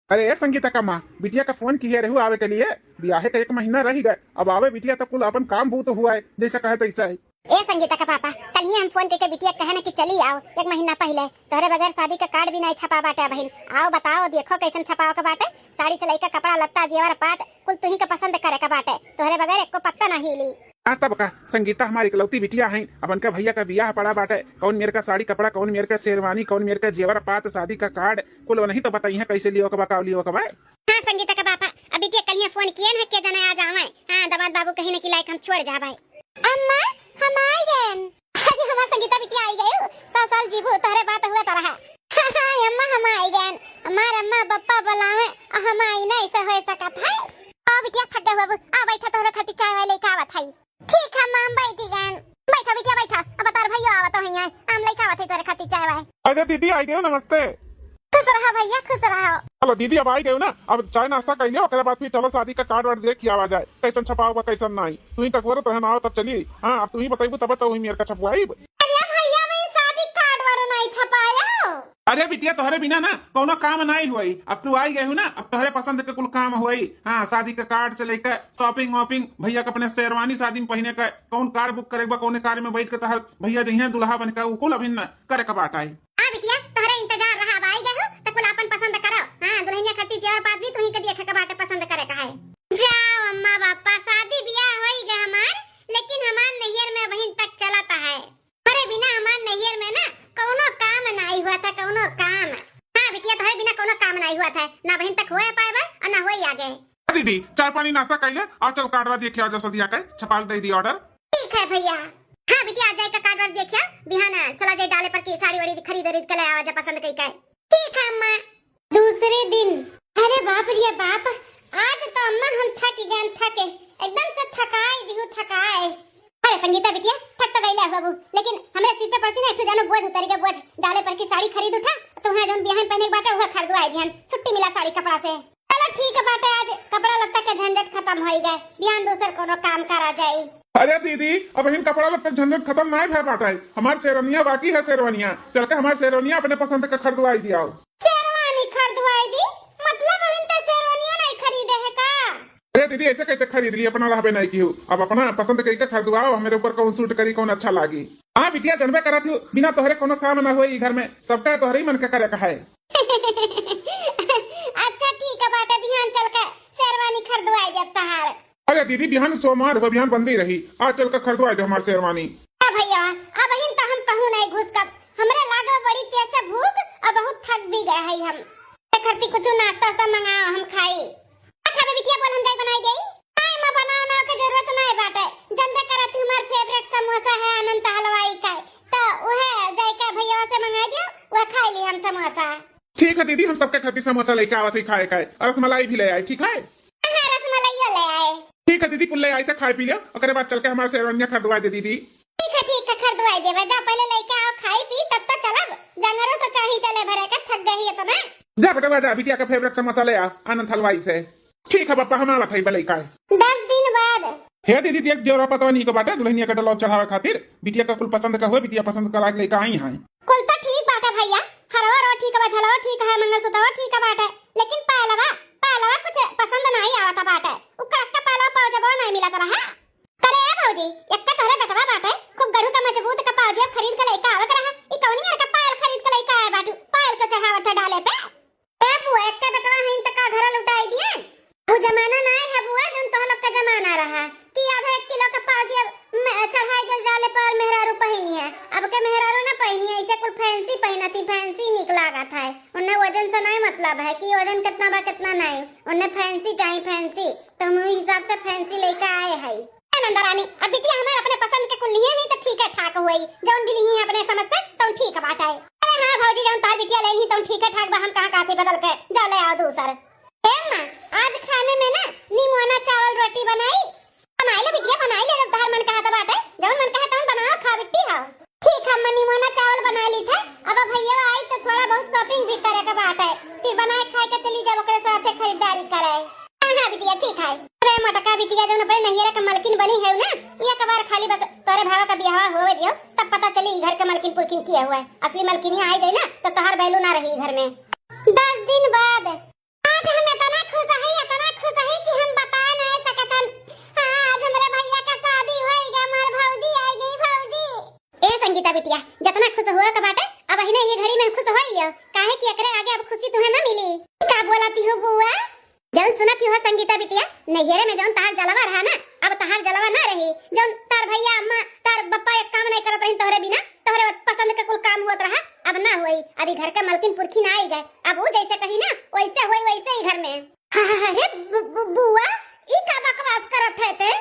अरे ए संगीता का माँ बिटिया का फोन किए रहू आवे के लिए। ब्याहे का 1 महीना रह गए, अब आवे बिटिया तो कुल अपन काम भूत हुआ है, जैसा कहे तैसा है। ए संगीता का पापा, कल ही हम फोन करके बिटिया कहे ना कि चली आओ 1 महीना पहले। तोहरे बगैर शादी का कार्ड भी नहीं छपा बाटे बहन। आओ बताओ देखो कैसन छपाओ का बाटे। साड़ी से लेकर कपड़ा लत्ता जेवर पात कुल तुही का पसंद करे का बाटे। तोहरे बगैर एको पत्ता नहीं ली। तब का संगीता हमारी इकलौती बिटिया है। अपन का भैया का बियाह पड़ा बाटे, कौन मेरे का साड़ी कपड़ा, कौन मेरे का शेरवानी, कौन मेरे का जेवर पात, शादी का कार्ड कुल नहीं तो बताइए कैसे लियो का का लियो का। हाँ संगीता का पापा, अभी बिटिया कल ही फोन किए ना के जाने आ जावे। हां दमाद बाबू कहीं न कि लाइक हम छोड़ जा भाई। अम्मा हम आई गए। आज हमार संगीता बिटिया आई गई। 100 साल जीबू तोहरे बात हुआ तो रहा। हां अम्मा हम आई गए। हमार अम्मा पप्पा बुलावे हम आई नहीं से हो सकत है। आ बिटिया थक गए बाबू, आ बैठा तोहरे खातिर चाय वाले लेके आवत है। ठीक है मां बैठी गए। बैठा बिटिया बैठा। अब तार भैया आवत है यहां, हम लेके आवत है तोहरे खातिर चाय वाले। अरे दीदी आई गए, नमस्ते। खुश रहा भैया खुश रहो। चलो दीदी अब आई गए ना, अब चाय नाश्ता कर लियो, ओकरे बाद फिर चलो शादी का कार्ड वार्ड देख के आवा जाए कैसन छपाओगा कैसन नहीं। तू ही तकवर तो है ना, तब चली। हां अब तू ही बताइबू तब तो ही मेरे का छपवाई। अरे भैया मैं शादी कार्ड वाला नहीं छपाया। अरे बिटिया तोहरे बिना ना कोनो काम नहीं हुई। अब तू आई गए हो ना, अब तोहरे पसंद के कुल काम हुई। हाँ शादी का कार्ड से लेकर शॉपिंग वॉपिंग, भैया का अपने शेरवानी शादी में पहने का कौन कार बुक करेगा, कौन कार में बैठ के तोहर भैया जहिया दुल्हा बन के कुल अभी न करे का बात आई। हां बिटिया तोहरे इंतजार रहा, अब आई गए हो तो कुल अपन पसंद करो। हां दुल्हनिया खातिर जेवर पात भी तुही के देखे का बाटे पसंद करे का है। जाओ अम्मा पापा, शादी ब्याह होई गए हमार, लेकिन हमार नैहर में वहीं तक चलता है। अरे बिना हमार नैहर में ना कोनो काम नहीं हुआ था, कोनो काम। हां बिटिया तोहरे बिना कोनो काम नहीं हुआ था, ना बहन तक होए पाएबा और ना होई आगे। दीदी चाय पानी नाश्ता कर ले और चल कार्डवा देखे आ जा सदिया कर छपाल दे दी ऑर्डर। ठीक है भैया। हां बिटिया आ जाए का कार्ड वार्ड देखिया, बिहाना चला जाए डाले पर की साड़ी वाड़ी खरीद के ले आवा जा पसंद कई का। ठीक है अम्मा। दूसरे दिन, अरे बाप रे बाप, आज तो अम्मा हम थक गए, थके एकदम से थकाई दिहु थकाए। अरे संगीता बिटिया थक तो गईले बाबू, लेकिन हमरे सिर पे पड़सी ना एक जानो बोझ उतारी के बोझ डाले पर की साड़ी खरीद उठा तो वहां जोन बिहान पहने के बाटे वो खरीदवाई ध्यान छुट्टी मिला साड़ी कपड़ा से। चलो ठीक है बाटे, आज कपड़ा लत्ता के झंझट खत्म होई गए, बिहान दूसर कोनो काम करा जाई। अरे दीदी अब इन कपड़ा लत्ता झंझट खत्म नहीं भय पाता है। हमारे शेरवानिया बाकी है, शेरवानिया चल के हमारे शेरवानिया अपने पसंद का खरीदवाई दिया। शेरवानी खरीदवाई दी मतलब अभी तक शेरवानिया नहीं खरीदे है का? अरे दीदी ऐसे कैसे खरीद ली, अपना रहबे नहीं की। अब अपना पसंद करके खरीदवाओ, मेरे ऊपर कौन सूट करी कौन अच्छा लागी। हाँ बिटिया जनबे करा थी, बिना तोहरे कोनो काम ना होई घर में, सबका तोहरे मन के करे का है। अच्छा ठीक है बाटे, बिहान चल के शेरवानी खरीदवाई जब तहार। अरे दीदी बिहान सोमवार हो, बिहान बंदी रही, आज चल कर खरीदवाई दो हमारे शेरवानी। भैया अब हिन तो हम कहूं नहीं घुस कर, हमरे लागे बड़ी तेज से भूख और बहुत थक भी गए हैं हम। खरती कुछ नाश्ता सा मंगाओ हम खाई। अच्छा बिटिया बोल हम जाई बनाई गई। नहीं मैं बनाने की जरूरत नहीं बाटे, जनबे करत हमार फेवरेट समोसा है अनंत हलवाई का, तो वह जाई का भैया से मंगा दियो, वह खाई ली हम समोसा। ठीक है दीदी हम सबके खातिर समोसा लेके आवत ही खाए खाए, और रसमलाई भी ले आए। ठीक है रसमलाई ले आए। ठीक है दीदी कुल ले आई था, खाए पी लियो, ओकरे बाद चल के हमारे शेरवानिया खरीदवा दे दीदी। ठीक है खरीदवाई देवे, जा पहले लेके आओ खाई पी तब तो चलब, जंगरो तो चाही चले भरे का, थक गई है तो मैं। जा बेटा जा, बिटिया का फेवरेट समोसा ले आ आनंद हलवाई से। ठीक है पापा हम आवत है भले का। 10 दिन बाद। हे दीदी देख जोरा पता नहीं को बाटे दुल्हनिया का डलौ चढ़ावे खातिर बिटिया का कुल पसंद का हुए, बिटिया पसंद करा के लेके आई है। कुल तो ठीक बाटे भैया, हरवा रो ठीक है, झलवा ठीक है, मंगलसूत्र ठीक है बाटे, लेकिन पहलवा कुछ पसंद नहीं आवता बाटे। उक्का का पहलवा पाउजबो नहीं मिला तो रहा। करे ए भौजी एक्का तोरे बेटवा बाटे, खूब गढ़ू का मजबूत का पाउजेब खरीद के लेके आवत रहा। ई कौन मेरे का पायल खरीद के लेके आए बाटू, पायल को चढ़ावत है डाले पे। ए बुआ एक्का बेटवा हिन तक का घर लुटाई दिए। वो जमाना नहीं है बुआ जोन तो लोग का जमाना रहा कि अब 1 किलो का पाउजेब चढ़ाई के डाले पर मेहरारू पहनी है। अब के मेहरारू ना पहनी है, इसे कुल फैंसी पहनती, फैंसी निकला था। उन्हें वजन से नहीं मतलब है कि वजन कितना बा कितना नहीं, उन्हें फैंसी चाहिए फैंसी, तो हम उस हिसाब से फैंसी लेके आए हैं। नंदरानी अब बिटिया हमें अपने पसंद के कुल लिए नहीं तो ठीक है ठाक हुई, जौन भी लिए अपने समझ से तो ठीक है बात है। अरे हां भौजी जौन तार बिटिया ले ली तो ठीक है ठाक बा, हम कहां काती बदल के जा ले आओ दूसर। मां आज खाने में ना निमोना चावल रोटी बनाई ले बिटिया, बनाई ले जब तार मन कहा तो बात है, जौन मन कहा तौन बनाओ खा बिट्टी हां। ठीक है मैं निमोना चावल बना ली था, अब भैया आई तो थोड़ा बहुत शॉपिंग भी करे का बात है, फिर बनाए खाए के चली जाओ ओकरे साथे खरीदारी कराए। हां बिटिया ठीक है। अरे मटका बिटिया जौन अपने नैहरा का मालकिन बनी है ना, ये कबार खाली बस तोरे भावा का ब्याह होवे दियो तब पता चली घर का मालकिन पुरकिन किया हुआ है। असली मालकिन ही आई जाए ना तो तोहर बैलू ना रही घर में। 10 दिन बाद आज कहती हो बुआ? जौन सुनती हो संगीता बिटिया, नैहरे में जौन तार जलवा रहा ना, अब तार जलवा ना रही। जौन तार भैया अम्मा तार बप्पा एक काम नहीं करत रही तोहरे बिना, तोहरे पसंद के कुल काम हुआ रहा, अब ना हुई। अभी घर का मलकिन पुरखी ना आई गए, अब वो जैसे कही ना वैसे हुई, वैसे ही घर में। अरे बुआ ई का बकवास करत है ते?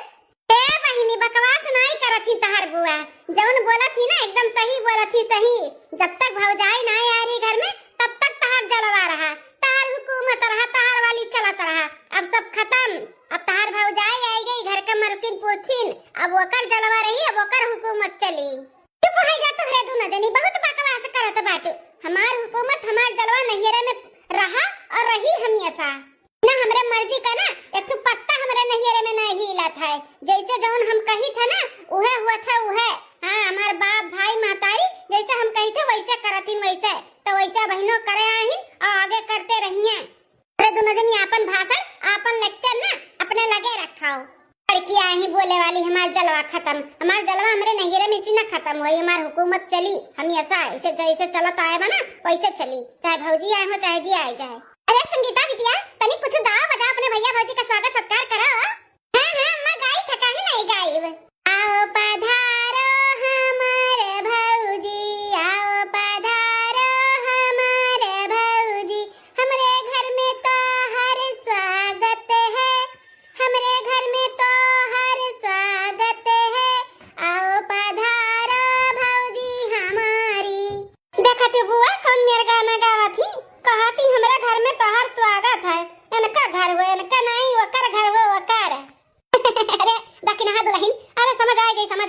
ए बहिनी बकवास नहीं करत थी तहार बुआ, जौन बोलत थी ना एकदम सही बोलत थी, सही। जब तक भौजाई ना आ रही घर में तब तक तहार जलवा रहा, तहार हुकूमत रहा, तहार वाली चलत रहा। अब सब खत्म, अब तहार भौजाई आई गई, घर का मलकिन पुरखिन, अब वकर जलवा रही, अब वकर हुकूमत चली। चुप हो जा तोहरे दोनों जनी, बहुत बकवास करत बाटू। हमार हुकूमत हमार जलवा नैहरे में रहा और रही हमेशा ना। हमरे मर्जी का ना एक तो पत्ता हमरे नैहरे में नहीं हिलत है, जैसे जौन हम कही था ना उहे हुआ था उहे। हाँ हमार बाप भाई माताई जैसे हम कही थे वैसे करतिन, वैसे तो वैसे बहनों करे आहिन और आगे करते रहिए। अरे दोनों जनी आपन भाषण आपन लेक्चर ना अपने लगे रखाओ। लड़कियां ही बोले वाली हमार जलवा खत्म, हमार जलवा हमरे नैहरे में इसी ना खत्म हुई, हमार हुकूमत चली हमेशा ऐसे जैसे चलत आए बना वैसे चली, चाहे भौजी आए हो चाहे जी आए जाए। अरे संगीता बिटिया तनी कुछ दाव बजा, अपने भैया भौजी का स्वागत सत्कार करो। हां हां मैं गाई था, काहे नहीं गाइब। आओ पधारो हमारे भौजी, आओ पधारो हमारे भौजी, हमरे घर में तो हर स्वागत है, हमरे घर में तो हर स्वागत है, आओ पधारो भौजी हमारी। देखा तू बुआ कौन मेरा गाना गावा थी, कहती हमारे घर में तोहर स्वागत है। इनका घर हो इनका नहीं, वकर घर हो वकर। अरे दक्षिणा हाथ दुल्हन, अरे समझ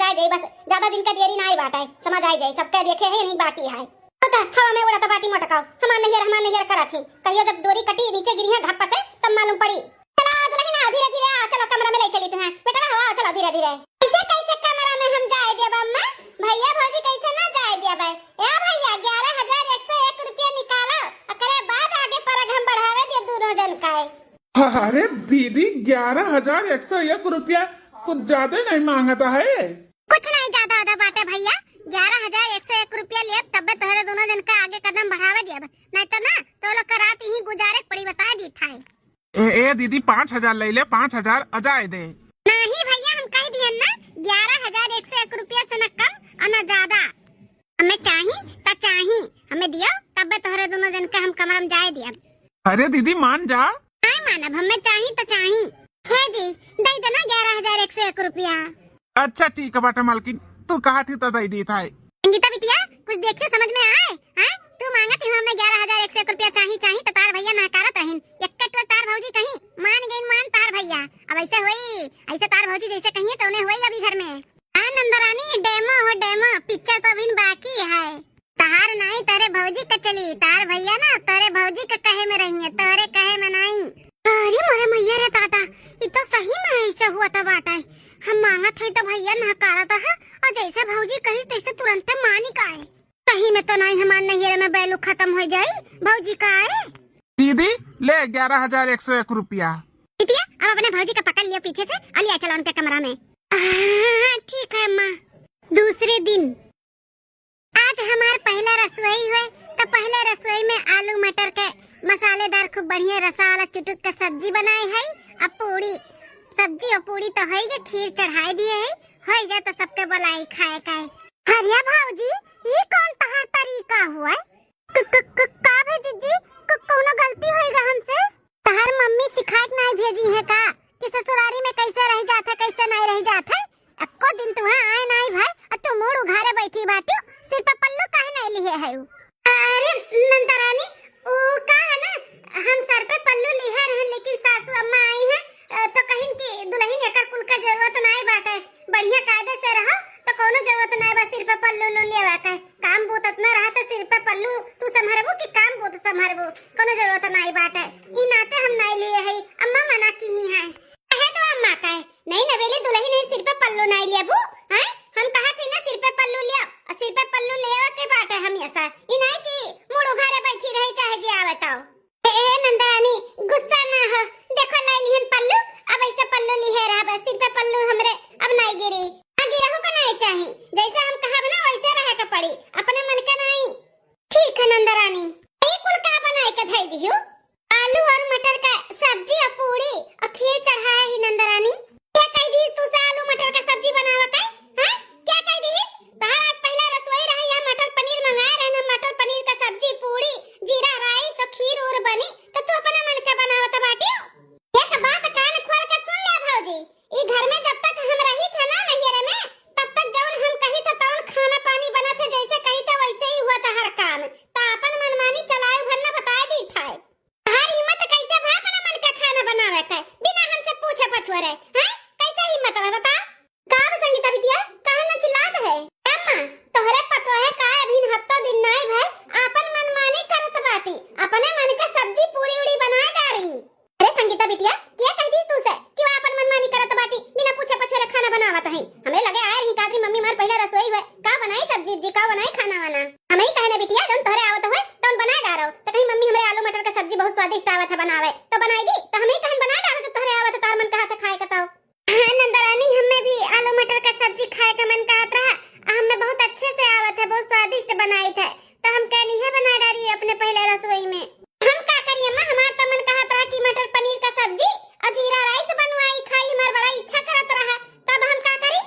आ जाए बस, ज्यादा दिन का देरी नहीं बात है, समझ आ जाए, सबका देखे है नहीं बाकी है। तो हवा में उड़ाता बाटी मटकाओ, हमार नैहर करा थी, कहियो जब डोरी कटी नीचे गिरी है घप्पा से तब मालूम पड़ी। चलो दुल्हन आओ धीरे धीरे आओ, चलो कमरा में ले चली तुम्हें बेटा, हवा चलो धीरे धीरे। कैसे कैसे कमरा में हम जाए देब अम्मा, भैया भौजी कैसे ना जाए देब। ए भैया 11,101 रुपया निकालो, अकरे बाद आगे परग हम बढ़ावे दे दोनों जन का। अरे दीदी 11,101 रुपया कुछ ज्यादा नहीं मांगता है? कुछ नहीं ज्यादा आधा बाटे भैया, 11,101 रुपया लिए तब तोहरे दोनों जन का आगे कदम बढ़ावे दिया, नहीं तो ना तो लोग करात ही गुजारे पड़ी बता दी था। ए दीदी 5,000 ले ले, 5,000 अजाए दे। नहीं भैया हम कह दिए ना 11,101 रुपया से न कम और न ज्यादा, हमें चाहिए हमें दियो तब तोहरे दोनों जन का हम कमरा में जाए दिया। अरे दीदी मान जा। नहीं मानब, हमें चाहिए तो चाहिए। है जी दे देना 11,101 रुपया। अच्छा ठीक है बाटा मालकिन, तू कहा थी तो दे दी था। संगीता बिटिया कुछ देखिए समझ में आए, हैं तू मांगत है हमें 11,101 रुपया चाहिए तो तार भैया नकारत रहिन, एक तो तार भौजी कहीं मान गई, मान तार भैया। अब ऐसे होई, ऐसे तार भौजी जैसे कहिए तो उन्हें होई अभी घर में। हां नंदरानी डेमो पिक्चर तो अभी बाकी है, तार नहीं तारे भौजी का चली, तार भैया ना तारे भौजी का कहे में रही है, तारे कहे में नहीं। अरे मोरे मैया रे दादा, ये तो सही में ऐसे हुआ था बाटा, हम मांगत है तो भैया नकारत है और जैसे भौजी कही तैसे तुरंत मानी का है। कहीं में तो नहीं हमारे नैहरे में बैलू खत्म हो जाए, भौजी का है। दीदी ले 11,101 रुपया। बिटिया अब अपने भौजी का पकड़ लियो पीछे से और लिया चलो उनके कमरा में। ठीक है अम्मा। दूसरे दिन आज हमार पहला रसोई हुए, तो पहले रसोई में आलू मटर के मसालेदार खूब बढ़िया रसा वाला चुटुक का सब्जी बनाई है, अब पूरी सब्जी और पूरी तो है, खीर चढ़ाई दिए है, हो जाए तो सबके बुलाई खाए खाए। हरिया भौजी ये कौन तहार तरीका हुआ? का भेजी जी कोनो गलती होएगा हमसे? तहार मम्मी सिखात नहीं भेजी है का कि ससुरारी में कैसे रह जाते कैसे नहीं रह जाते? अक्को दिन तुम्हें आए नहीं भाई, अब तू मुड़ उघारे बैठी बाटू, सिर पे पल्लू काहे नहीं लिए है? अरे नंदरानी ओ का है ना, हम सर पे पल्लू लिए रहे, लेकिन सासू अम्मा आई है तो कहीं की दुल्हन एकर कुल का जरूरत नहीं बाटे, बढ़िया कायदे से रहो तो कोनो जरूरत नहीं बा सिर पे पल्लू लेवा का। काम बहुत इतना रहा तो सिर पे पल्लू तू संभारबो कि काम बहुत संभारबो, कोनो जरूरत नहीं बाटे, ई नाते हम नहीं लिए है, अम्मा मना की ही है। कहे तो अम्मा का नहीं नवेली दुल्हन ने सिर पे पल्लू नहीं लेबू, हैं हम कहा थी ना सिर पे पल्लू लिया, सिर पे पल्लू लेवा के बाटे हम ऐसा ई नहीं कि मुड़ उघारे बैठी रही चाहे जे आवे तो। ए नंदरानी गुस्सा ना हो, देखो लाई पछुआ रहे हैं? कैसे हिम्मत है बता? का संगीता बिटिया काहे न चिल्लात है? अम्मा तोहरे पतो है का अभी हफ्ता दिन नहीं भर आपन मनमानी करत बाटी, अपने मन का सब्जी पूरी उड़ी बनाए डाली। अरे संगीता बिटिया क्या कह दी तू से कि वो अपन मनमानी करत बाटी बिना पूछे पछे खाना बनावत है? हमें लगे आए ही कादरी मम्मी मार पहले रसोई है का बनाई सब्जी जी का बनाई खाना वाना हमें ही कहने बिटिया जौन तोहरे आवत होए तौन बना डारो तो कहीं मम्मी हमें आलू मटर का सब्जी बहुत स्वादिष्ट आवत है बनावे तो बनाई दी तो हमें ही कहन बना डारो तो तोहरे आवत तार मन कहा था खाए का तो हां नंदरानी हमें भी आलू मटर का सब्जी खाए का मन कहत रहा हमें बहुत अच्छे से आवत है बहुत स्वादिष्ट बनाई थे तो हम कहनी है बना डारी अपने पहले रसोई में हम का करिए अम्मा हमार तो मन कहत रहा कि मटर पनीर का सब्जी और जीरा राइस बनवाई खाई हमार बड़ा इच्छा करत रहा तब हम का करी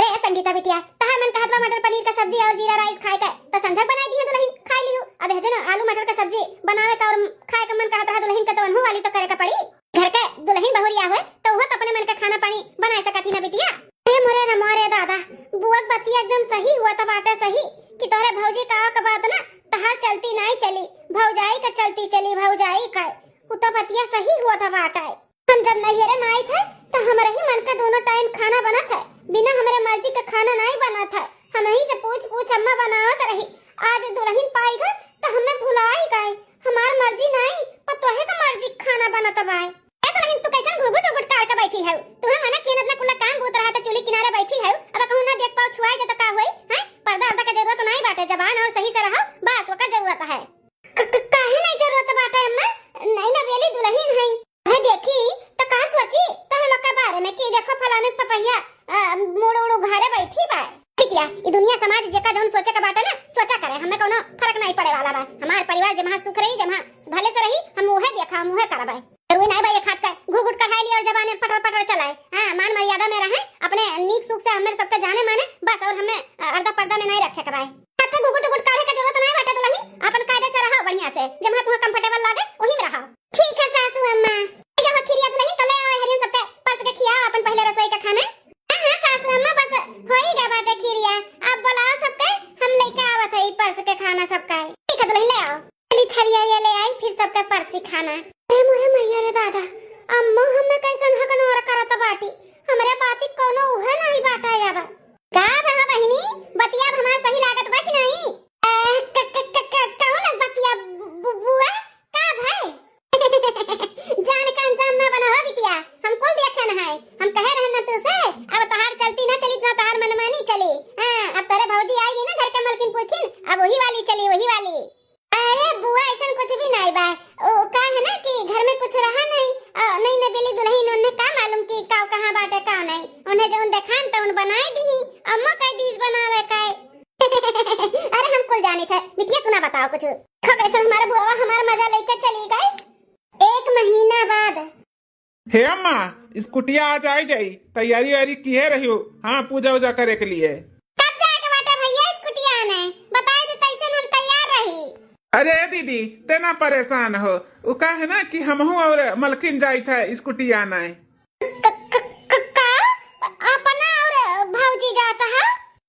ए संगीता बिटिया तहार मन कहत बा मटर पनीर का सब्जी और जीरा राइस खाए का तो संझक बनाई दी है दुल्हन खा लियो अब है ना आलू मटर का सब्जी बनावे का और खाए का मन कहत रहा दुल्हन का तो अनहु वाली तो करे का पड़ी घर के दुल्हन बहुरिया होए तो वो तो अपने मन का खाना पानी बना सकती ना बिटिया ए मोरे न मोरे दादा बुआ बतिया एकदम सही हुआ तो बात सही कि तोरे भौजी का बात ना तहार चलती नहीं चली भौजाई का चलती चली भौजाई का उ तो बतिया सही हुआ था बात है हम जब नैहरे में आई थे तो हमारे ही मन का दोनों टाइम खाना बना था बिना हमारे मर्जी का खाना नहीं बना था हम ही से पूछ अम्मा बनावत रही आज दुल्हन पाई गए तो हमें भुला ही गए हमार मर्जी नहीं पर तोहे का मर्जी खाना बना तब आए ए दुल्हन तू कैसन घुघुट उगुट कार के बैठी है तू मना केनत ना कुला काम भूत रहा था चूल्हे किनारे बैठी है अब कहूं ना देख पाओ छुआए जे तो का होई हैं पर्दा अर्दा का जरूरत नहीं बाटे जबान और सही से रहो बस ओका जरूरत है काहे नहीं जरूरत बाटे अम्मा नहीं ना बेली दुल्हन है है देखी तो का सोची तोरे लोग के बारे में कि देखो फलाने पपैया मोड़ उड़ घरे बैठी बा बिटिया ई दुनिया समाज जेका जौन सोचे का बाटे ना सोचा करे हमें कोनो फर्क नहीं पड़े वाला बा हमार परिवार जहाँ सुख रही जहाँ भले से रही हम उहे देखा हम उहे करबे रुई नहीं भाई खात का घुघुट कढ़ाई ली और जबाने पटर पटर चलाए हां मान मर्यादा में रहे अपने नीक सुख से हमें सबके जाने माने बस और हमें अर्धा पर्दा में नहीं रखे कराए खात का घुघुट उगुट काढ़े का जरूरत नहीं बाटे दुल्हन अपन कायदे से रहो बढ़िया से जहाँ तुम्हें कंफर्टेबल लागे वहीं में रहो ठीक है सासू अम्मा ये खिरिया दुल्हन चले आए हरियन सबके परस के खिया अपन पहले रसोई का खाना हां सासू अम्मा बस होई गा बाटे खिरिया आप बुलाओ सबके हम लेके आवत है परस के खाना सबका ठीक है दुल्हन ले आओ चली थरिया ये ले आई फिर सबका परसी खाना ए मोरे मैया रे दादा अम्मा हमें कैसन हकन और करत बाटी हमरे बाती कोनो उहे नहीं बाटा याबा का बहा बहिनी बतिया हमार सही लागत बा कि नहीं कौन बतिया बुआ का भाई जान का अंजाम ना बना हो बिटिया हम कुल देखन है हम कहे रहे ना तू से अब तहार चलती ना चली ना तहार मनमानी चली हां अब तेरे भौजी आएगी ना घर के मलकिन पुरखिन अब वही वाली चली वही वाली अरे बुआ ऐसा कुछ भी नहीं बा ओ का है ना कि घर में कुछ रहा नहीं ने बेली दुल्हन उन्हें का मालूम कि का कहां बाटे का नहीं उन्हें जो देखान तो उन बनाई दी अम्मा कह दीस बनावे का अरे हम कुल जाने थे बिटिया तू ना बताओ कुछ खो कैसे हमारा बुआ हमारा मजा लेकर चली गई 1 महीना बाद हे अम्मा स्कूटिया आज आई जाई तैयारी वारी की है रही हो हाँ पूजा उजा करे के लिए कब जाएगा बाटे भैया स्कूटिया ने बताई दे कैसे हम तैयार रही अरे दीदी तेना परेशान हो वो का है ना कि हमहू और मलकिन जाई था स्कूटी आना है अपना और भौजी जाता है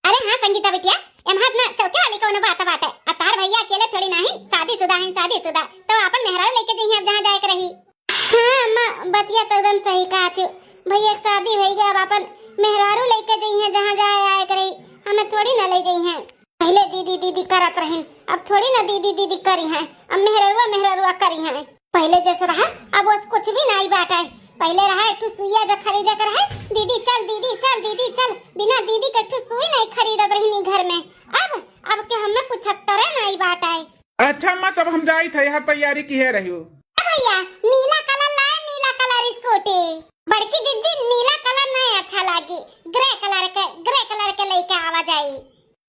अरे हाँ संगीता बिटिया एमहात ना चौथे वाली कोनो बात बाटे अतार भैया अकेले थोड़ी नहीं शादीशुदा तो अपन मेहरारू लेके जइए अब जहां जाए के रही हां अम्मा बतिया तो एकदम सही कहा थी भैया एक शादी भई गई अब अपन मेहरारू लेके जइए जहां जाए आए के रही हमें थोड़ी ना ले जइए पहले दीदी करत रहन अब थोड़ी ना दीदी करी है अब मेहरुआ करी है पहले जैसे रहा अब वो कुछ भी नहीं बाटा है पहले रहा एक सुइया जो खरीदे कर है दीदी चल बिना दीदी के एक सुई नहीं खरीदत रही घर में अब के हमें 75 नहीं बाटा है अच्छा अम्मा तब हम जाई था यहाँ तैयारी की है रही हो भैया नीला कलर स्कूटी बड़की दीदी नीला कलर नहीं अच्छा लागी ग्रे कलर के लेके आवा जाई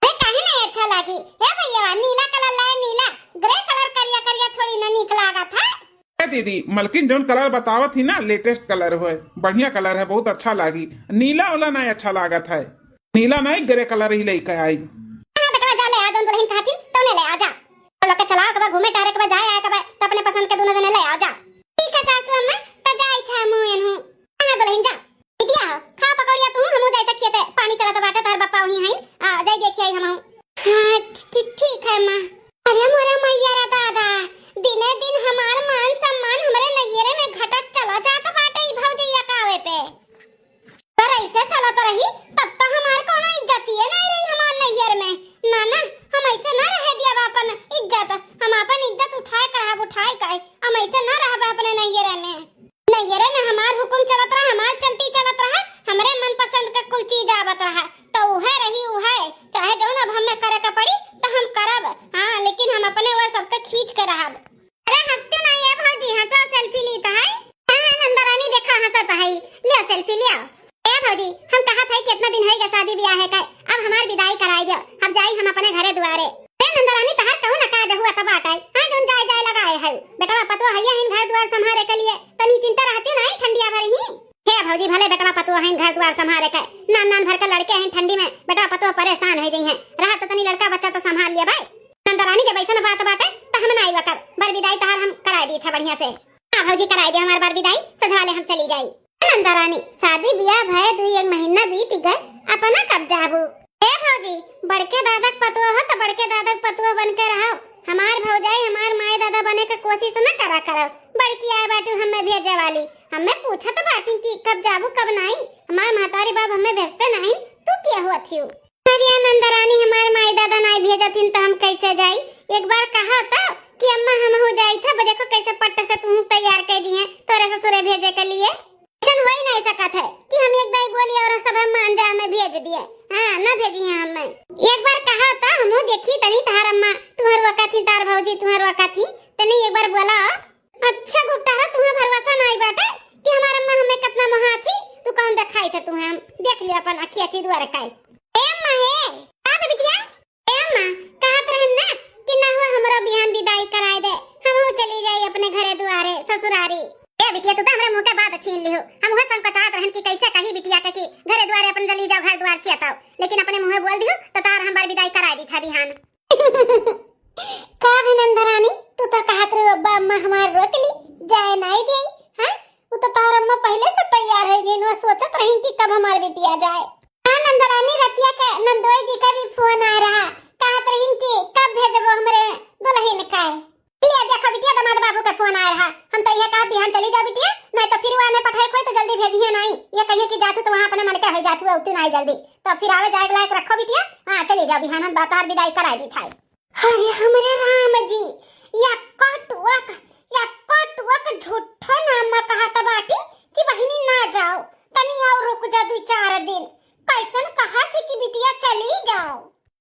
काहे नहीं अच्छा लागी हे भैया नीला कलर लाए नीला ग्रे कलर करिया थोड़ी ना निक लागा था ए दीदी मलकिन जोन कलर बतावत थी ना लेटेस्ट कलर है बढ़िया कलर है बहुत अच्छा लागी नीला वाला नहीं अच्छा लागा था नीला नहीं ग्रे कलर ही लेके आई हां बेटा जा ले आ जोन दुल्हन खाती तो ले आ जा लोग के चला के घूमे टारे के जाए आए के तो अपने पसंद के दोनों जने ले आ जा ठीक है सासू अम्मा तो जाई था मुएन हूं हां दुल्हन जा बिटिया खा पकड़िया तू हम जाई तक खेते पानी चला तो बाटा तार बापा वही है आ जाई देखिए हम हां ठीक है मां अरे मोरा मैया रे दादा दिने दिन हमार मान सम्मान हमरे नैहरे में घटत चला जाता बाटे ई भौजैया कावे पे तैयारे में हमार हुकुम चलत रहा, हमार चलती चलत रहा, हमरे मन पसंद का कुल चीज आवत रहा, तो उहे रही उहे, चाहे जौन अब हमें करे का पड़ी तो हम करब। हाँ, लेकिन हम अपने ओर सबके खींच के रहब। अरे हंसते नहीं है भौजी, हंसा सेल्फी लीता है। हाँ नंदा रानी देखा हंसत है, ले सेल्फी ले आओ। ए भौजी, हम कहा था कितना दिन होएगा शादी ब्याह है का, अब हमार विदाई कराई दो, अब जाई हम अपने घरे दुआरे। ए नंदा रानी तहार कहू ना काज हुआ तब आटाई, हां जोन जाय जाय लगाए है बेटा पतवा हइया इन घर द्वार संभाले के लिए तनी चिंता रहती नहीं ठंडिया भरी ही। हे भौजी भले बेटा पतवा है घर द्वार संभाले के, नान नान भर के लड़के हैं ठंडी में, बेटा पतवा परेशान हो जाई है, रहा तो तनी लड़का बच्चा तो संभाल लिया भाई। नंदा रानी जब ऐसा बात बाटे त हम ना आईवा कर, बर विदाई तहार हम कराई दी था बढ़िया से। हां भौजी कराई दे हमार बर विदाई, सजवाले हम चली जाई। नंदा रानी शादी ब्याह भय 2 महीना बीत गए, अपना कब जाबू। ए भौजी बड़के दादा पतुआ हो तो बड़के दादा पतुआ बन के रहो, हमार भौजाई हमार माई दादा बने के कोशिश न करा करो। बड़की आए बाटू हमें भेजे वाली, हमें पूछा तो बाटी कि कब जाबू कब नहीं, हमार महतारी बाप हमें भेजते नहीं, तू क्या हुआ थी। अरे नंदा रानी हमार माई दादा नहीं भेजतिन तो हम कैसे जाई। एक बार कहा था कि अम्मा हम हो जाई था, देखो कैसे पट्ट से तू तैयार कर दिए तोरे ससुरे भेजे के लिए। ऐसा हो ही नहीं सकत है कि हम एक दाई बोली और सब मान जा हमें भेज दिए। हां ना भेजी है हमें। एक बार कहा था हमहु देखी तनी तार अम्मा तुम्हार वका थी, तार भौजी तुम्हार वका थी तनी एक बार बोला। अच्छा गुप्तारा तुम्हें भरोसा नहीं बाटे कि हमार अम्मा हमें कितना महा थी, तू कौन दिखाई था तुम्हें, हम देख लिया अपन अखी अखी द्वार काई। ए अम्मा है का बिटिया, ए अम्मा कहत रहन ना कि ना हुआ हमरा बिहान विदाई कराई दे, हमहु चली जाई अपने घरे दुआरे ससुरारी। ए बिटिया तू तो हमरे मुंह के बात छीन लियो, हम वह संकोचात रहन कि कैसे कही बिटिया के कि घरे द्वारे अपन जल्दी जाओ घर द्वार चिताओ, लेकिन अपने मुंह बोल दियो तो तार हम बार विदाई कराई दी था बिहान। का नंदा रानी तू तो कहत रे अब्बा अम्मा हमार रोक ली जाए नहीं दे। हां वो तो तार अम्मा पहले से तैयार है गई, वो सोचत रही कि कब हमार बिटिया जाए। हां नंदा रानी रतिया के नंदोई जी का भी फोन आ रहा, कहत रही कि कब भेजबो हमरे दुल्हन का। ले देखो बिटिया दामाद बाबू का फोन आ रहा, हम तो ये कहा बिहान चली जाओ बिटिया, नहीं तो फिर वाने पठाई कोई तो जल्दी भेजिए नहीं, ये कहिए कि जातू तो वहां अपने मन के हो जातू उतनी नहीं जल्दी, तो फिर आवे जाए लायक रखो बिटिया। हां चली जाओ बिहान हम बातार विदाई कराई दी था। अरे हमरे राम जी या कटुक झूठो नाम कहा था बाटी कि बहिनी ना जाओ तनी और रुक जा 2-4 दिन, कैसन कहा थी कि बिटिया चली जाओ।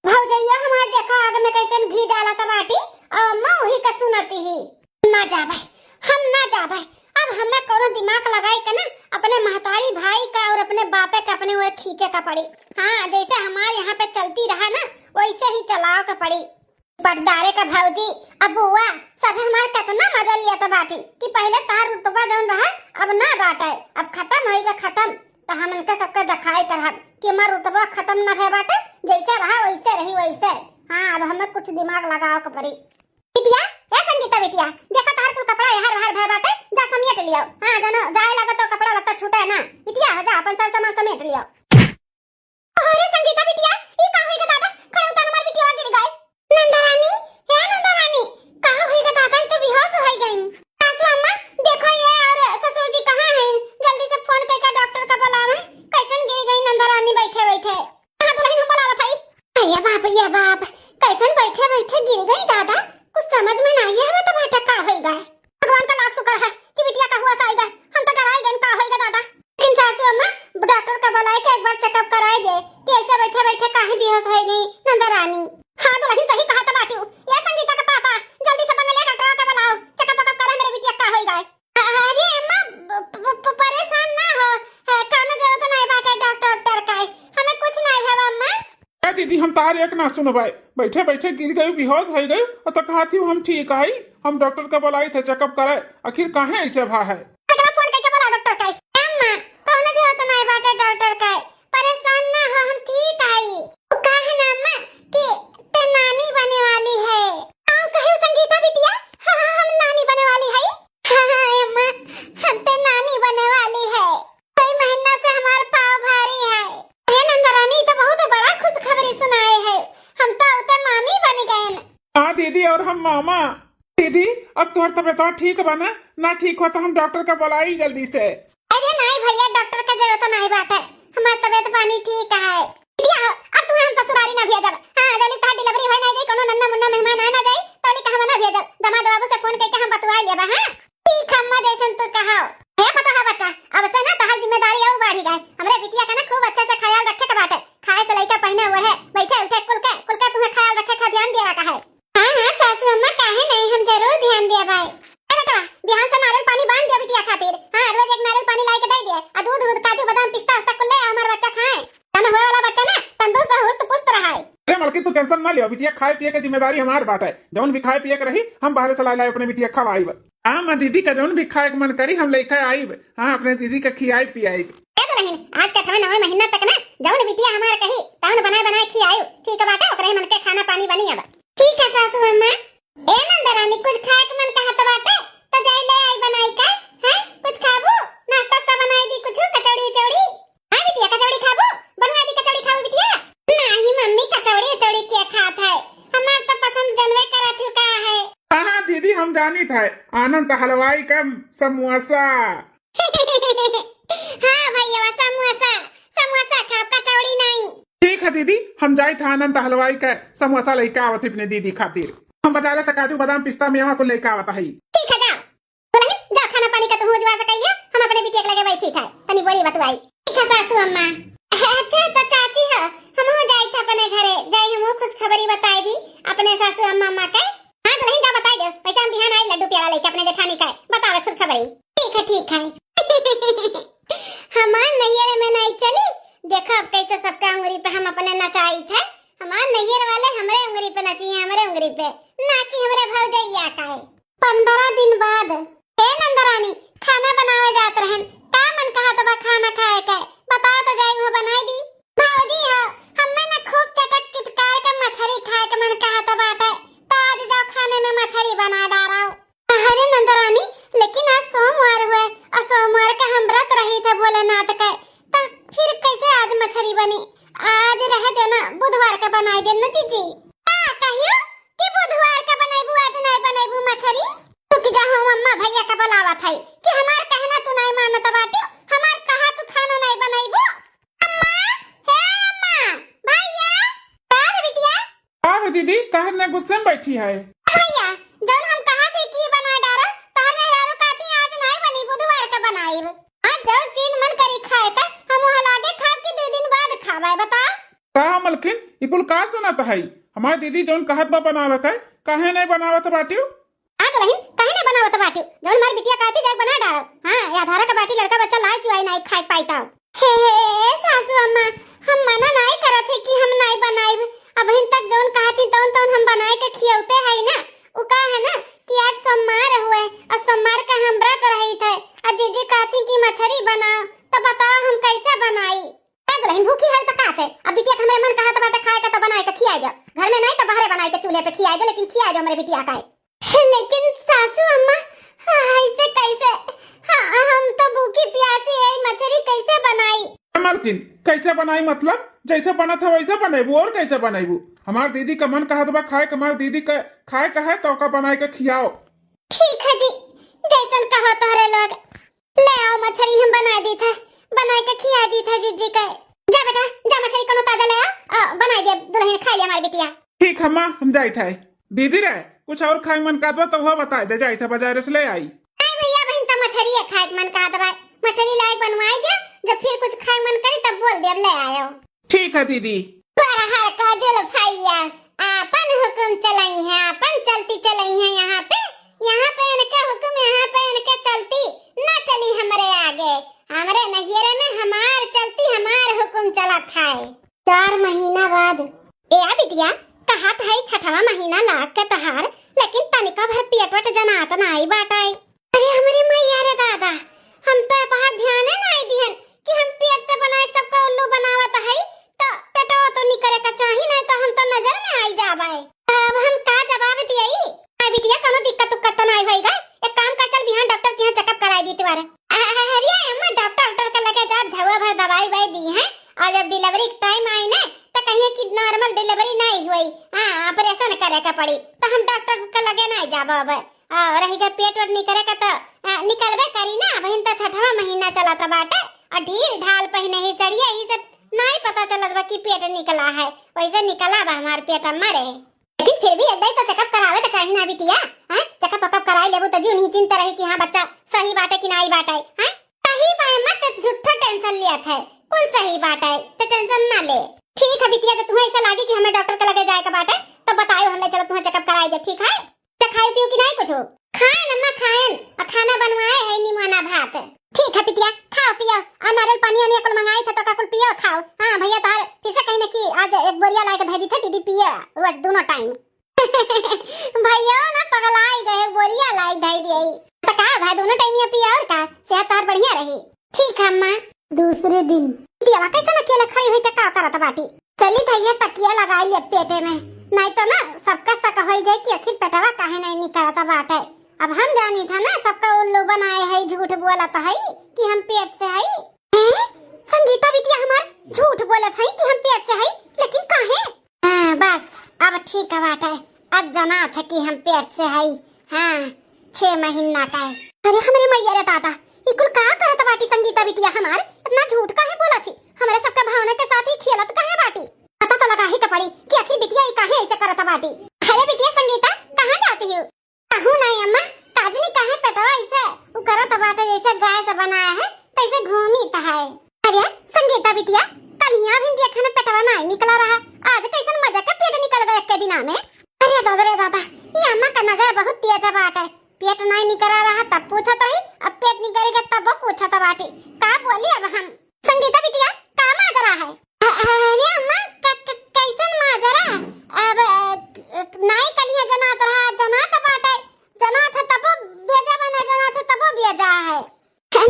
भौजैया हमार देखा आग में कैसन घी डाला था बाटी, अम्मा वही का सुनती ही ना जाबे, हम ना जाबे। अब हमें कोनो दिमाग लगाई के ना अपने महतारी भाई का और अपने बापे का अपने ओर खींचे का पड़ी। हाँ जैसे हमारे यहाँ पे चलती रहा ना वैसे ही चलाओ का पड़ी। बड़दारे का भौजी अबुआ सब हमारे कितना मजा लिया था बाटी कि पहले तार रुतबा जौन रहा अब ना बाटे, अब खत्म होएगा खत्म, तो हम इनके सबके दिखाई कर कि हमारा रुतबा खत्म ना भय बाटे, जैसे रहा वैसे रही वैसे। हाँ अब हमें कुछ दिमाग लगाओ का पड़ी। बिटिया ए संगीता बिटिया देखो तार को कपड़ा हर हर भय बाटे, जा समेट लियो। हां जानो जाए लगा तो कपड़ा लत्ता छूटे ना, बिटिया जा अपन सारा सामान समेट लियो। अरे संगीता बिटिया ई का होइगा दादा, खड़े उतार हमार बिटिया गिर गई। नंदा रानी हे नंदा रानी का होइगा दादा, तो बेहोश हो गई। आसू अम्मा देखो ये और ससुर जी कहां हैं, जल्दी से फोन करके डॉक्टर का बुलावे, कैसन गिर गई नंदा रानी बैठे बैठे। हां दुल्हन हम बुलावा भाई। अरे बाप कैसन बैठे बैठे गिर गई दादा, कुछ समझ में नहीं है हमें तो बेटा का होइगा। भगवान का लाख शुक्र है कि बिटिया का हुआ साइगा, हम तो डराई गए का होइगा दादा। लेकिन सासू अम्मा डॉक्टर का बुलाए के एक बार चेकअप कराई दे कि ऐसे बैठे बैठे काहे बेहोश हो गई नंदा रानी। हां दुल्हन सही कहा था बाटू, ये संगीता का पापा जल्दी से बंगले डॉक्टर का बुलाओ, चेकअप करा मेरे बिटिया का होइगा। अरे अम्मा परेशान ना हो, काने जरूरत नहीं बाटे डॉक्टर का, हमें कुछ नहीं है अम्मा। दीदी हम तार एक ना सुनो भाई, बैठे बैठे गिर गई बेहोश हो गई और तो कहती हूँ हम ठीक आई, हम डॉक्टर का बुलाई थे चेकअप कराए, आखिर काहे ऐसे भा है। फोन करके बुला डॉक्टर का। अम्मा कौन जरूरत नहीं बाटे डॉक्टर का, परेशान ना हो हम ठीक आई। कहे ना अम्मा कि ते नानी बने वाली है। आओ कहे संगीता बिटिया हां हम नानी बने वाली है। हां अम्मा हम ते नानी बने वाली है, कई महीना से हमार पाँव भारी है। अरे नंदा रानी तो बहुत बड़ा खुशखबरी सुनाए है, हम तो उते मामी बन गए। हाँ दीदी और हम मामा। दीदी अब तुम्हारी तबीयत ठीक बना ना, ठीक हो तो हम डॉक्टर का बुलाई जल्दी से। अरे नहीं भैया डॉक्टर का जरूरत नहीं बात है, हमारी तबीयत पानी ठीक है। अब तुम्हें हम ससुरारी ना भेजब। हां जल्दी तार डिलीवरी होई ना जाई, कोनो नन्ना मुन्ना मेहमान आ ना जाई तो नहीं कहब ना भेजब, दामाद बाबू से फोन करके हम बतवा लेबा। हां ठीक अम्मा जैसन तू कहो। हे पता है बच्चा, अब से ना तहर जिम्मेदारी और बढ़ी गई। हमरे बिटिया का ना खूब अच्छे से ख्याल रखे के बाटे। खाए से लइका पहने हुए है, बैठे उठे कुल के तुम्हें ख्याल रखे का ध्यान देवा का है। हां सासू अम्मा काहे नहीं, हम जरूर ध्यान देब भाई। ए बेटा बिहान से नारियल पानी बांध दिया बिटिया खातिर। हां रोज एक नारियल पानी लाई के दे दिए आ दूध काजू बादाम पिस्ता उस्ता कुल ले हमार बच्चा खाए। खाना हुए वाला बच्चा ना तंदुरुस्त हुस्त पुस्त रहा है। अरे मलकी तू टेंशन ना लियो, बिटिया खाए पिए की जिम्मेदारी हमार बात है। जौन भी खाए पिए के रही हम बाहर चला लाए अपने बिटिया खवाई। हाँ मैं दीदी का जौन भी खाए के मन करी हम लेके आई। हाँ अपने दीदी का खियाई पियाई। आज का 9 महीना तक ना जौन बिटिया हमार कही तौन बनाए खियायो। ठीक है बाटा, ओकरे मन के खाना पानी बनी अब। ठीक है सासू अम्मा। ए नंदरानी कुछ खाए के मन कहत बाटे तो जाई ले आई बनाई का है। कुछ खाबू नाश्ता सा बनाई दी कुछ कचौड़ी चौड़ी। हां बिटिया कचौड़ी खाबू, बनवा दी कचौड़ी खाबू बिटिया। नहीं मम्मी कचौड़ी चौड़ी के खात है, हमार तो पसंद जनवे करत का है। हाँ दीदी हम जानी था आनंद हलवाई का समोसा। हाँ भैया समोसा खाओ कचौड़ी नहीं। ठीक है दीदी हम जाई था आनंद हलवाई का समोसा लेके आवत अपने दीदी खातिर। हम बाजार से काजू बादाम पिस्ता मेवा को लेके आवत है। ठीक है जाओ दुल्हन जा खाना पानी का तुम जुआ सकइया, हम अपने बिटिया के लगे बैठी था तनी बोली बतवाई। ठीक है सासू अम्मा। अच्छा तो चाची है हम हो जाई था अपने घरे जाई हम खुश खबरी बताई दी अपने सासू अम्मा मां के। हां दुल्हन जा बताई दे वैसे हम बिहान आई लड्डू प्याला लेके अपने जेठानी का बतावे खुश खबरी। ठीक है हमार नैयर में नहीं चली। देखो अब कैसे सबका उंगली पे हम अपने नचाई थे। हमार नैयर वाले हमरे उंगली पे नचिए, हमरे उंगली पे ना कि हमरे भौजैया का है। 15 दिन बाद हे नंदरानी खाना बनावे जात रहन का मन कहा तो खाना खाए के बताओ तो जाई वो बनाई दी। भौजी हो हमें ना खूब चटक चुटकार का मछली खाए के मन कहा तो बात है तो आज जाओ खाने में मछली बना डालो। अरे नंदरानी लेकिन आज सोमवार हुए और सोमवार का हम व्रत रही थे भोलेनाथ का, तो फिर कैसे आज मछली बनी। आज रह दे ना बुधवार का बनाई दे ना जीजी। कहियो कि बुधवार का बनाईबू आज नहीं बनाईबू मछली। रुक जा हम अम्मा भैया का बुलावा था कि हमार कहना तू नहीं मानत बाटी, हमार कहा तू खाना नहीं बनाईबू। अम्मा हे अम्मा भैया का बिटिया। हां दीदी कहन ने गुस्से में बैठी है। भैया जौन हम कहा थे कि बना डारो तहर मेहरारू कहती आज नहीं बनी बुधवार का बनाईब। आज जौन चीज मन करी खाए का हम वहां लागे खाब कि 2 दिन बाद खावे बता। का मलकिन ई कुल का सुनत है। हमार दीदी जौन कहत बा बनावे का काहे नहीं बनावत बाटियो। आ तो नहीं काहे नहीं बनावत बाटियो जौन हमार बिटिया कहती जाए बना डालो। हां या धारा का बाटी लड़का बच्चा लाल चुआई नहीं खाए पाईता। हे सासू अम्मा हम मना नहीं करत है कि हम नहीं बनाईब। अब इन तक जौन कहती तौन हम बनाए के खियौते है ना। उ का है ना कि आज सोमवार हुए और सोमवार का हम व्रत रही थे और जीजी कहती कि मछली बनाओ तो बताओ हम कैसे बनाई। दुल्हन भूखी है तो कैसे अब बिटिया हमरे मन कहा तो बात खाए का तो बनाए के खियाई दो, घर में नहीं तो बाहर बनाए के चूल्हे पे खियाई दो, लेकिन खियाई दो हमरे बिटिया का। लेकिन सासू अम्मा ऐसे कैसे। हाँ हम तो भूखी प्यासी है मछली कैसे बनाई। मलकिन कैसे बनाई मतलब जैसे बना था वैसे बनेबू और कैसे बनेबू। हमार दीदी का मन कहा खाए के हमार दीदी का खाए का है तो का बनाए के खियाओ। ठीक है जी जैसन कहो तोहरे लोग ले आओ मछली हम बना दी था बना के खिया दी था जीजी का। जा बेटा जा मछली कोनो ताजा ले आ बना दे दुल्हन खा ले हमारी बिटिया। ठीक है मां हम जाई थे। दीदी रे कुछ और खाए मन काटवा तो वो बता दे जाई थे बाजार से ले आई। नहीं भैया बहन तो मछली खाए मन काट रहा मछली लायक बनवाई दे जब फिर कुछ खाए मन करे तब बोल दे ले आयो। ठीक है दीदी। बड़ा हर का जुल भैया आपन हुक्म चलाई है आपन चलती चलाई है यहाँ पे इनके हुक्म यहाँ पे इनके चलती ना चली हमरे आगे हमरे नहियरे में हमार चलती हमार हुक्म चला था। 4 महीना बाद ए आ बिटिया कहा था 6वां महीना लाग के तहार लेकिन तनिका भर पेटवट जनात नाई बाटाई। अरे हमारी मैया रे दादा हम तो बहुत ध्यान नहीं दिहन कि हम पेट से बनाए सबका उल्लू बनावत है तो पेटो तो निकले का चाहिए नहीं तो हम तो नजर में आई जाबाए। अब हम का जवाब दियई। आ बिटिया कोनो दिक्कत तो नहीं होईगा। एक काम कर चल बिहान डॉक्टर के यहाँ चेकअप कराई दी तुम्हारे। अरे अम्मा डॉक्टर का लगे जा झवा भर दवाई वाई दी है और जब डिलीवरी टाइम आई ना तो कहिए कि नॉर्मल डिलीवरी नहीं हुई हां ऑपरेशन करे का पड़ी तो हम डॉक्टर के लगे नहीं जाबो। अब रहेगा पेट और निकले का तो निकलबे करी ना। बहन तो 6वां महीना चला था बाटे और ढील ढाल पहने ही सड़िया ही सब नहीं पता चलत बा कि पेट निकला है वैसे निकला बा हमार पेट मरे। लेकिन फिर भी एक तो चेकअप करावे के चाहिए ना बिटिया। हां चेकअप कराई लेबू त जीव नहीं चिंता रही कि हां बच्चा सही बाटे कि नहीं बाटे। हां मान लिया था, कुल सही बात है, तो टेंशन ना ले। ठीक है बिटिया, जब तुम्हें ऐसा लागे कि हमें डॉक्टर के लगे जाए का बात है तो बताओ, हम ले चलो तुम्हें चेकअप कराए दे, ठीक है? तो खाए पियो कि नहीं कुछ? खाएं अम्मा खाएं, और खाना बनवाए है निमोना भात। ठीक है बिटिया, खाओ पियो, और नारियल पानी और कुल मंगाई था तो का कुल पियो खाओ। हां भैया तार किसे कहीं न कि आज एक बोरिया लाके भेजी थे दीदी पियो रोज दोनों टाइम। भैया ना पगलाई गए, बोरिया लाई दे दिए तो का भाई दोनों टाइम ये पियो और का सेहत तार बढ़िया रही। ठीक है अम्मा। दूसरे दिन बिटिया कैसे अकेले खड़ी हुई का करत बाटी? चली था ये तकिया लगाई ले पेटे में, नहीं तो ना सबका शक हो जाए कि आखिर पेटवा काहे नहीं निकलता बाटे। अब हम जानी था ना सबका उल्लू बनाए है, झूठ बोला था है कि हम पेट से आई। हैं संगीता बिटिया हमार झूठ बोला था कि हम पेट से आई, लेकिन काहे? हां बस अब ठीक है बात है, अब जाना था कि हम पेट से आई। हां 6 महीना का है। अरे हमारे मैया रे दादा ई कुल का करत बाटी संगीता बिटिया हमार इतना झूठ काहे बोला थी? हमारे सबका भावना के साथ ही खेलत काहे बाटी? पता तो लगा ही का पड़ी कि आखिर बिटिया ई काहे ऐसे करत बाटी। अरे बिटिया संगीता कहां जाती हो? कहूं नहीं अम्मा, काजनी काहे पेटवा ऐसे उ करत बाटे जैसे गाय से बनाया है तैसे घूमी ता है। अरे संगीता बिटिया कलिया भी देखने पेटवा नहीं निकला रहा, आज कैसन मजा का पेट निकल गया एक दिना में। अरे दादा रे दादा, ये अम्मा का नजर बहुत तेज बाटे, पेट नहीं निकल रहा तब पूछा तो ही, अब पेट निकलेगा तब पूछा तो बाटी। का बोली अब हम? संगीता बिटिया का माजरा है? अरे अम्मा कैसन माजरा? अब नहीं कलिया जनात रहा, जनात बाटे, जना था तब बेजा बना, जना था तब बेजा है।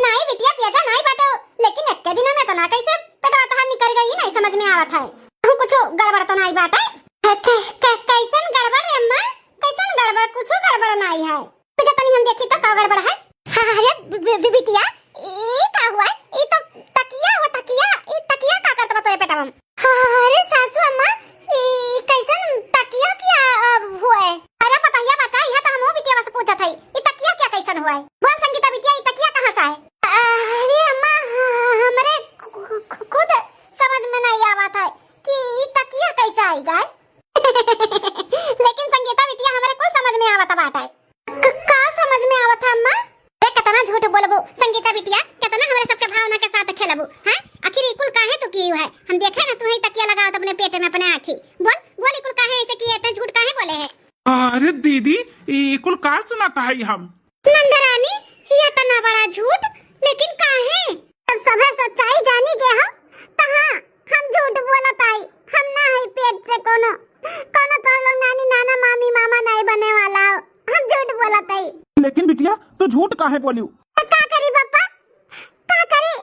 नहीं बिटिया बेजा नहीं बाटे, लेकिन एक दिन में तो ना कैसे पेटवा तो निकल गई नहीं समझ में आवत है। तू कुछ गड़बड़ तो नहीं बाटे? कैसन गड़बड़ है अम्मा? कैसन गड़बड़? कुछ गड़बड़ नहीं है, तुझे तो नहीं हम देखी तो का गड़बड़ है? अरे बिटिया ई का हुआ? ई तो तकिया हुआ, तकिया ई तकिया का करत बा तोरे पेटवा में? अरे सासू अम्मा ई कैसन तकिया क्या हुआ है? अरे बताइए बता, यह तो हम बिटिया से पूछा था, ई तकिया क्या कैसन हुआ है? बोल संगीता बिटिया ई तकिया कहां से है? अरे अम्मा हमरे खुद समझ में नहीं आवत है कि ई तकिया कैसे आई गाय। लेकिन संगीता बिटिया हमरे को समझ में आवत बात है। का समझ में आवत है अम्मा? कितना झूठ बोलबो संगीता बिटिया, कितना हमरे सबके भावना के साथ खेलबो। हैं आखिर इकुल काहे तो की है? हम देखे ना तुम्हें तकिया लगावत अपने पेट में अपने आंखी। बोल बोल इकुल काहे ऐसे किए, इतना झूठ काहे बोले है? अरे दीदी ये कुल का सुनाता है हम? नंदरानी ये तो ना बड़ा झूठ, लेकिन काहे? अब सब सच्चाई जानी गए हो तो हां हम झूठ बोलत आई, हम ना है पेट से कोनो तो लोग नानी नाना मामी मामा नहीं बने वाला हो, हम झूठ बोलत आई। लेकिन बिटिया तो झूठ काहे बोलियो? का करी पापा, का करी?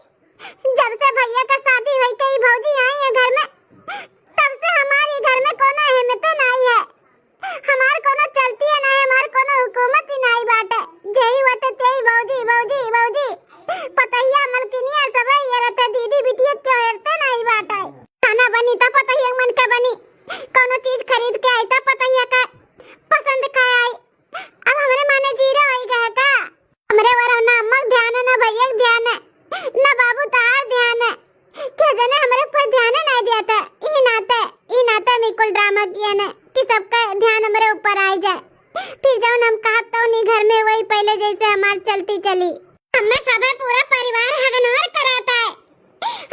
जब से भैया का शादी हुई कई भौजी आई है घर में, तब से हमारे घर में कोनो अहमियत नहीं है, हमार कोनो चलती है नहीं, हमार कोनो हुकूमत ही नहीं बाटे। जेही होते तेही भौजी भौजी भौजी पतैया मलकिनिया सब ये रहते, दीदी बिटिया क्यों रहते नहीं बाटे। खाना बनी तो पतैया मन का बनी, कोनो चीज खरीद के आई तो पतैया का पसंद का आई। अब हमारे माने जीरो हो गया का, हमरे वाला ना अम्मा ध्यान है ना भैया ध्यान है ना बाबू तार ध्यान है, क्या जाने हमारे पर ध्यान नहीं दिया था। ई नाते बिल्कुल ड्रामा किया ने कि सबका ध्यान हमारे ऊपर आ जाए, फिर जब हम कहा तो नहीं घर में वही पहले जैसे हमार चलती चली। हमें सब पूरा परिवार हगनार कराता है,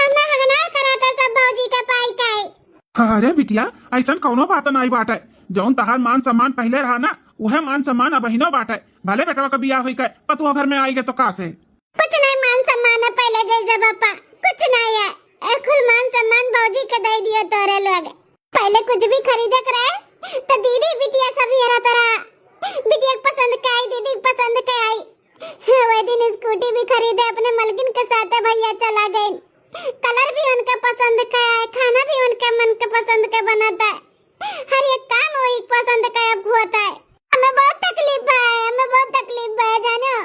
हमें हगनार कराता सब भौजी का पाई का है। अरे बिटिया ऐसा कौनो बात नहीं बाटे, जौन तहार मान सम्मान पहले रहा ना वह मान सम्मान अब हिनो बाटे। भले बेटवा का बियाह हुई के पतुआ घर में आई गए तो का से? कुछ नहीं मान सम्मान है पहले जैसे पापा, कुछ नहीं है, कुल मान सम्मान भौजी के दे दिए तोरे लोग। पहले कुछ भी खरीदे करे तो दीदी बिटिया सब ये रहता रहा, बिटिया पसंद का आई, दीदी पसंद का आई। वो दिन स्कूटी भी खरीदे अपने मलकिन के साथ, भैया चला गए, कलर भी उनका पसंद का है, खाना भी उनके मन के पसंद का बनाता है, हर एक काम वही पसंद का अब होता है। हमें बहुत तकलीफ है जानो,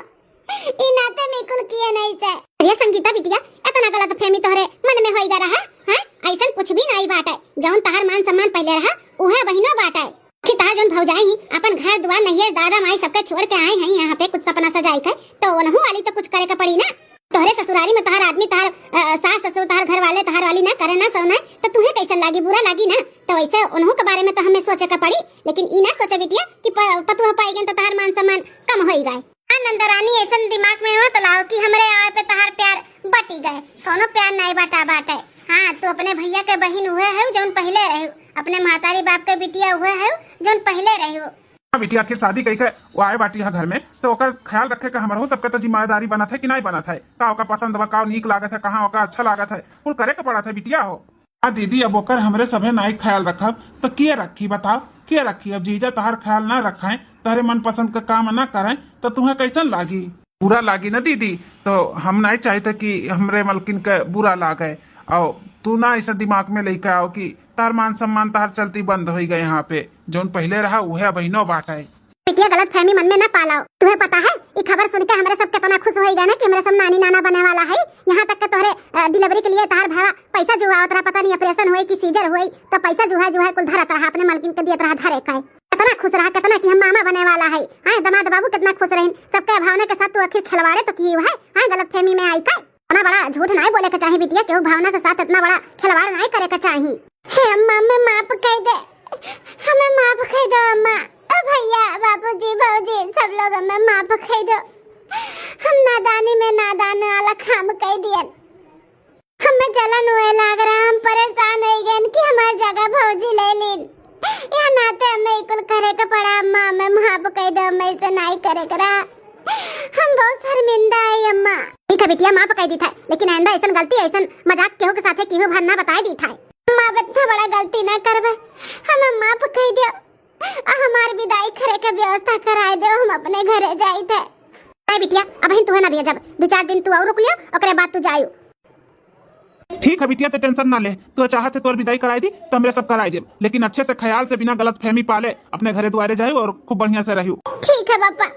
इन नाते में कुल किए नहीं से। अरे संगीता बिटिया इतना गलत फहमी तोहरे मन में होइगा रहा है? ऐसा कुछ भी नहीं बात है, जौन तहार मान सम्मान पहले रहा उहे बहिनो बात है कि तार जौन भौजाई अपन घर द्वार नैहर दादा माई सबके छोड़ के आए हैं यहाँ पे कुछ सपना सजाई के, तो उन्हों वाली तो कुछ करे का पड़ी ना। तोहरे ससुराली में तहार आदमी तहार सास ससुर तहार घर वाले तहार वाली ना करे ना सोना तो तुम्हें कैसन लागी, बुरा लागी ना। तो वैसे उन्हों के बारे में तो हमें सोचे का पड़ी, लेकिन ई ना सोचा बिटिया कि पतुआ पाएगे तो तहार मान सम्मान कम होई गए। नंदरानी ऐसा दिमाग में मत लाओ कि हमरे आए पे तहार प्यार बट पटी गए, कोनो प्यार नहीं बाटा बाटे। हाँ तू अपने भैया के बहन हुए है जोन पहले रहे, अपने महतारी बाप के बिटिया हुए है जोन पहले रहे। बिटिया की शादी कही के वो आए बाटी घर में तो ओकर ख्याल रखे के हमारे सबके तो जिम्मेदारी बना था कि नहीं बना था, का ओकर पसंद बा, का नीक लागत है, कहाँ ओकर अच्छा लागत है, कुल करे के पड़ा था बिटिया हो। दीदी अब ओकर हमरे सभे नहीं ख्याल रखब तो के रखी बताओ, के रखी। अब जीजा तहार ख्याल ना रखें, तहरे मन पसंद का काम ना करें तो तुम्हें कैसन लागी, बुरा लागी ना दीदी। तो हम नहीं चाहते कि हमरे मलकिन के बुरा लागे, और तू ना ऐसा दिमाग में लेके आओ कि तार मान सम्मान तार चलती बंद हो गए। यहाँ पे जोन पहले रहा वह बहनों बाट है। बिटिया गलत फहमी मन में न पालाओ। तुम्हें पता है ये खबर सुन के हमारे सब कितना खुश हो गए ना कि हमारे सब नानी नाना बने वाला है। यहाँ तक के तोहरे डिलीवरी के लिए तार भाड़ा पैसा जुआ उतरा, पता नहीं ऑपरेशन हुई कि सीजर हुई तो पैसा जो है कुल धरत रहा, अपने मालकिन के दियत रहा धरे का। कितना खुश रहा, कितना कि हम मामा बने वाला है। हाँ दामाद बाबू कितना खुश रहे, सबके भावना के साथ तू आखिर खिलवाड़े तो की है। हाँ गलत फहमी में आई का इतना बड़ा झूठ नहीं बोले का चाहिए बिटिया, केहू भावना के साथ इतना बड़ा खिलवाड़ नहीं करे का चाहिए। हे अम्मा मैं माफ कह दे, हमें माफ कह दो अम्मा। भैया बाबूजी भाऊजी सब लोग हमें माफ कह दो, हम नादानी में नादान वाला काम कह दियन, हमें जलन हुए लग रहा, हम परेशान हो गए कि हमारी जगह भाऊजी ले लीन। या नाते हमें इकुल करे का पड़ा अम्मा, हमें माफ कह दो, हमें ऐसे नहीं करे करा, हम बहुत शर्मिंदा है अम्मा। ठीक है बिटिया माफ कह दी था, लेकिन आइंदा ऐसा गलती ऐसा मजाक केहू के साथे केहू भर ना बताए दी था। अम्मा इतना बड़ा गलती ना करबे, हमें माफ कह दियो, हमार विदाई करे के व्यवस्था कराए दो, हम अपने घरे जाई थे। नहीं बिटिया अब ही तू है ना भैया, जब 2-4 दिन तू और रुक लियो ओकरे बाद तू जाइयो। ठीक है बिटिया तो टेंशन ना ले, तू चाहते तो विदाई कराई दी तो हमरे सब कराई दे, लेकिन अच्छे से ख्याल से बिना गलत फहमी पाले अपने घरे द्वारे जाए और खूब बढ़िया से रहियो। ठीक है पापा।